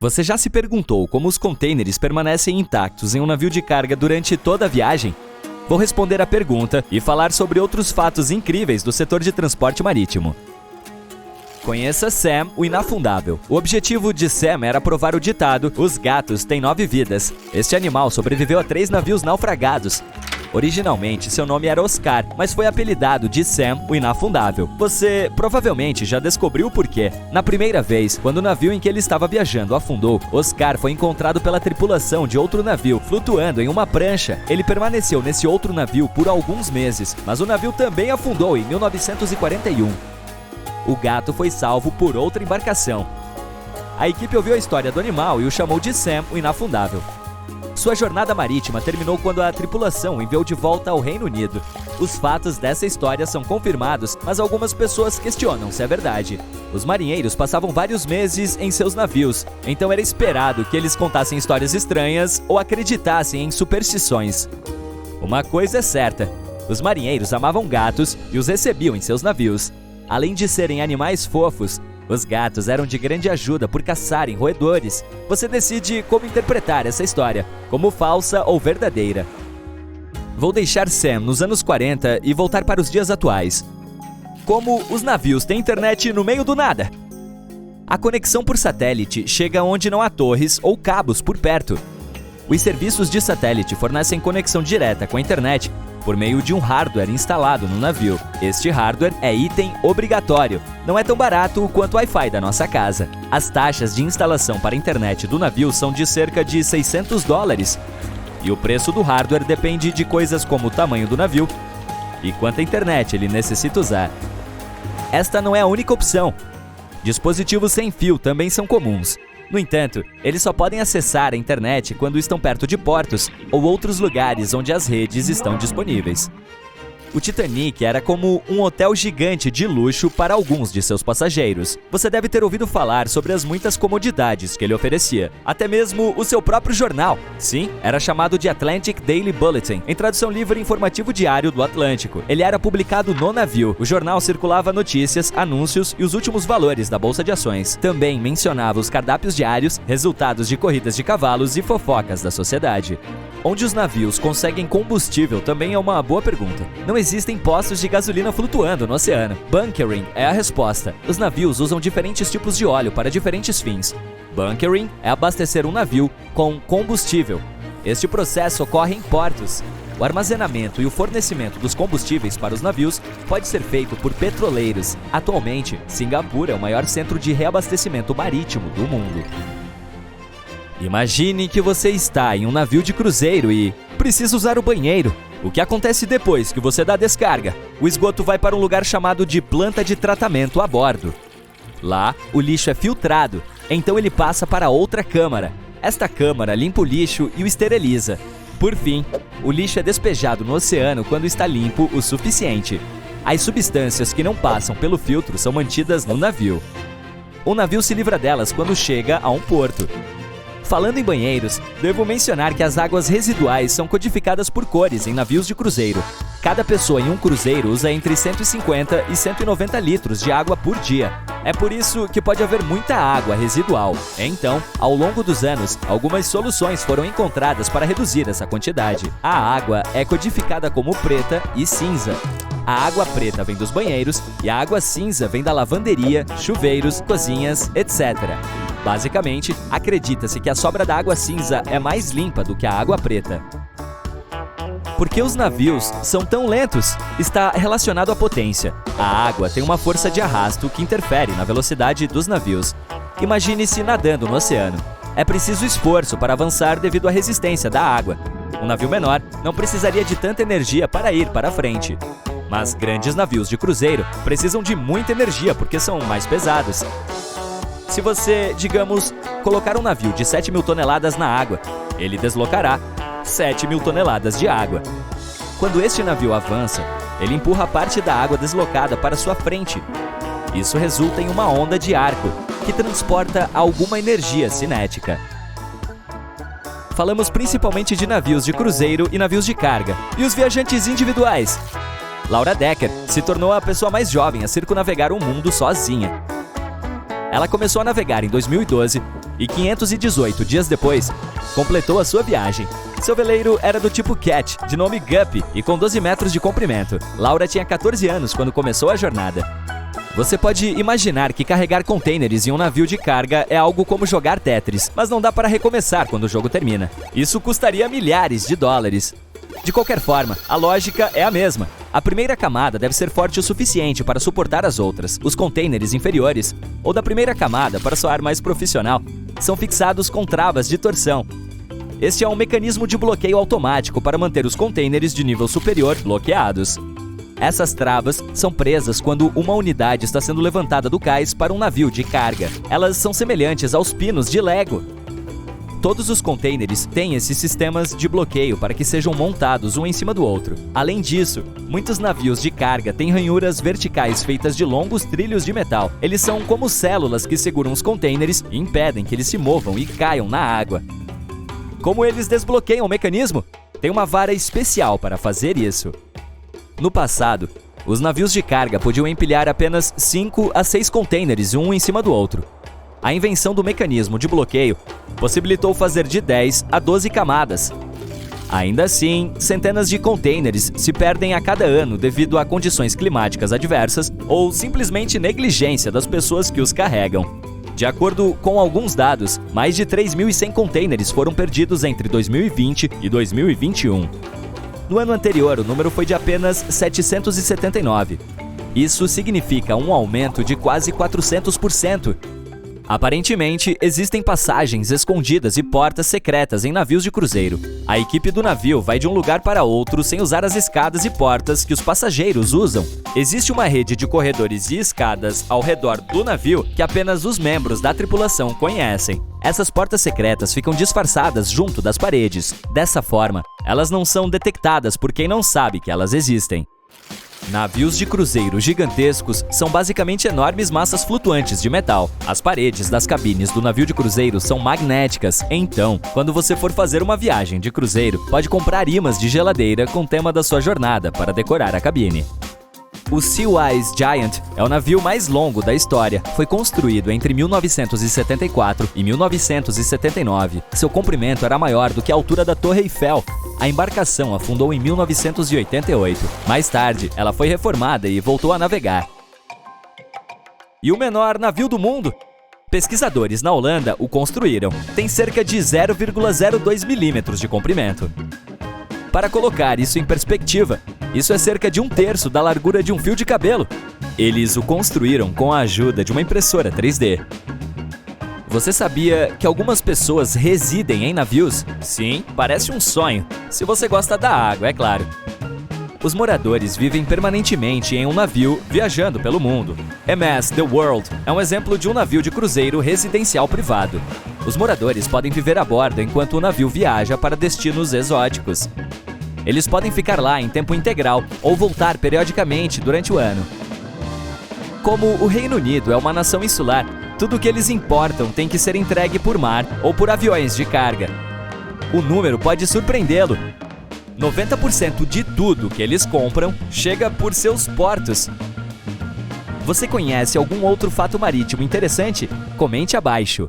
Você já se perguntou como os contêineres permanecem intactos em um navio de carga durante toda a viagem? Vou responder a pergunta e falar sobre outros fatos incríveis do setor de transporte marítimo. Conheça Sam, o inafundável. O objetivo de Sam era provar o ditado: os gatos têm 9 vidas. Este animal sobreviveu a 3 navios naufragados. Originalmente, seu nome era Oscar, mas foi apelidado de Sam, o inafundável. Você provavelmente já descobriu o porquê. Na primeira vez, quando o navio em que ele estava viajando afundou, Oscar foi encontrado pela tripulação de outro navio, flutuando em uma prancha. Ele permaneceu nesse outro navio por alguns meses, mas o navio também afundou em 1941. O gato foi salvo por outra embarcação. A equipe ouviu a história do animal e o chamou de Sam, o inafundável. Sua jornada marítima terminou quando a tripulação enviou de volta ao Reino Unido. Os fatos dessa história são confirmados, mas algumas pessoas questionam se é verdade. Os marinheiros passavam vários meses em seus navios, então era esperado que eles contassem histórias estranhas ou acreditassem em superstições. Uma coisa é certa: os marinheiros amavam gatos e os recebiam em seus navios. Além de serem animais fofos, os gatos eram de grande ajuda por caçarem roedores. Você decide como interpretar essa história, como falsa ou verdadeira. Vou deixar Sam nos anos 40 e voltar para os dias atuais. Como os navios têm internet no meio do nada? A conexão por satélite chega onde não há torres ou cabos por perto. Os serviços de satélite fornecem conexão direta com a internet por meio de um hardware instalado no navio. Este hardware é item obrigatório. Não é tão barato quanto o Wi-Fi da nossa casa. As taxas de instalação para a internet do navio são de cerca de $600. E o preço do hardware depende de coisas como o tamanho do navio e quanta internet ele necessita usar. Esta não é a única opção. Dispositivos sem fio também são comuns. No entanto, eles só podem acessar a internet quando estão perto de portos ou outros lugares onde as redes estão disponíveis. O Titanic era como um hotel gigante de luxo para alguns de seus passageiros. Você deve ter ouvido falar sobre as muitas comodidades que ele oferecia. Até mesmo o seu próprio jornal. Sim, era chamado de Atlantic Daily Bulletin, em tradução livre informativo diário do Atlântico. Ele era publicado no navio. O jornal circulava notícias, anúncios e os últimos valores da bolsa de ações. Também mencionava os cardápios diários, resultados de corridas de cavalos e fofocas da sociedade. Onde os navios conseguem combustível também é uma boa pergunta. Não existem postos de gasolina flutuando no oceano. Bunkering é a resposta. Os navios usam diferentes tipos de óleo para diferentes fins. Bunkering é abastecer um navio com combustível. Este processo ocorre em portos. O armazenamento e o fornecimento dos combustíveis para os navios pode ser feito por petroleiros. Atualmente, Singapura é o maior centro de reabastecimento marítimo do mundo. Imagine que você está em um navio de cruzeiro e precisa usar o banheiro. O que acontece depois que você dá a descarga? O esgoto vai para um lugar chamado de planta de tratamento a bordo. Lá, o lixo é filtrado, então ele passa para outra câmara. Esta câmara limpa o lixo e o esteriliza. Por fim, o lixo é despejado no oceano quando está limpo o suficiente. As substâncias que não passam pelo filtro são mantidas no navio. O navio se livra delas quando chega a um porto. Falando em banheiros, devo mencionar que as águas residuais são codificadas por cores em navios de cruzeiro. Cada pessoa em um cruzeiro usa entre 150 e 190 litros de água por dia. É por isso que pode haver muita água residual. Então, ao longo dos anos, algumas soluções foram encontradas para reduzir essa quantidade. A água é codificada como preta e cinza. A água preta vem dos banheiros e a água cinza vem da lavanderia, chuveiros, cozinhas, etc. Basicamente, acredita-se que a sobra da água cinza é mais limpa do que a água preta. Por que os navios são tão lentos? Está relacionado à potência. A água tem uma força de arrasto que interfere na velocidade dos navios. Imagine-se nadando no oceano. É preciso esforço para avançar devido à resistência da água. Um navio menor não precisaria de tanta energia para ir para frente. Mas grandes navios de cruzeiro precisam de muita energia porque são mais pesados. Se você, digamos, colocar um navio de 7.000 toneladas na água, ele deslocará 7.000 toneladas de água. Quando este navio avança, ele empurra parte da água deslocada para sua frente. Isso resulta em uma onda de arco, que transporta alguma energia cinética. Falamos principalmente de navios de cruzeiro e navios de carga. E os viajantes individuais? Laura Decker se tornou a pessoa mais jovem a circunnavegar o mundo sozinha. Ela começou a navegar em 2012 e 518 dias depois, completou a sua viagem. Seu veleiro era do tipo Cat, de nome Guppy, e com 12 metros de comprimento. Laura tinha 14 anos quando começou a jornada. Você pode imaginar que carregar contêineres em um navio de carga é algo como jogar Tetris, mas não dá para recomeçar quando o jogo termina. Isso custaria milhares de dólares. De qualquer forma, a lógica é a mesma. A primeira camada deve ser forte o suficiente para suportar as outras. Os contêineres inferiores, ou da primeira camada para soar mais profissional, são fixados com travas de torção. Este é um mecanismo de bloqueio automático para manter os contêineres de nível superior bloqueados. Essas travas são presas quando uma unidade está sendo levantada do cais para um navio de carga. Elas são semelhantes aos pinos de Lego. Todos os contêineres têm esses sistemas de bloqueio para que sejam montados um em cima do outro. Além disso, muitos navios de carga têm ranhuras verticais feitas de longos trilhos de metal. Eles são como células que seguram os contêineres e impedem que eles se movam e caiam na água. Como eles desbloqueiam o mecanismo? Tem uma vara especial para fazer isso. No passado, os navios de carga podiam empilhar apenas 5 a 6 contêineres um em cima do outro. A invenção do mecanismo de bloqueio possibilitou fazer de 10 a 12 camadas. Ainda assim, centenas de contêineres se perdem a cada ano devido a condições climáticas adversas ou simplesmente negligência das pessoas que os carregam. De acordo com alguns dados, mais de 3.100 contêineres foram perdidos entre 2020 e 2021. No ano anterior, o número foi de apenas 779. Isso significa um aumento de quase 400%. Aparentemente, existem passagens escondidas e portas secretas em navios de cruzeiro. A equipe do navio vai de um lugar para outro sem usar as escadas e portas que os passageiros usam. Existe uma rede de corredores e escadas ao redor do navio que apenas os membros da tripulação conhecem. Essas portas secretas ficam disfarçadas junto das paredes. Dessa forma, elas não são detectadas por quem não sabe que elas existem. Navios de cruzeiro gigantescos são basicamente enormes massas flutuantes de metal. As paredes das cabines do navio de cruzeiro são magnéticas, então, quando você for fazer uma viagem de cruzeiro, pode comprar ímãs de geladeira com o tema da sua jornada para decorar a cabine. O Seawise Giant é o navio mais longo da história. Foi construído entre 1974 e 1979. Seu comprimento era maior do que a altura da Torre Eiffel. A embarcação afundou em 1988. Mais tarde, ela foi reformada e voltou a navegar. E o menor navio do mundo? Pesquisadores na Holanda o construíram. Tem cerca de 0,02 milímetros de comprimento. Para colocar isso em perspectiva, isso é cerca de 1/3 da largura de um fio de cabelo. Eles o construíram com a ajuda de uma impressora 3D. Você sabia que algumas pessoas residem em navios? Sim, parece um sonho. Se você gosta da água, é claro. Os moradores vivem permanentemente em um navio viajando pelo mundo. MS The World é um exemplo de um navio de cruzeiro residencial privado. Os moradores podem viver a bordo enquanto o navio viaja para destinos exóticos. Eles podem ficar lá em tempo integral ou voltar periodicamente durante o ano. Como o Reino Unido é uma nação insular, tudo o que eles importam tem que ser entregue por mar ou por aviões de carga. O número pode surpreendê-lo. 90% de tudo que eles compram chega por seus portos. Você conhece algum outro fato marítimo interessante? Comente abaixo.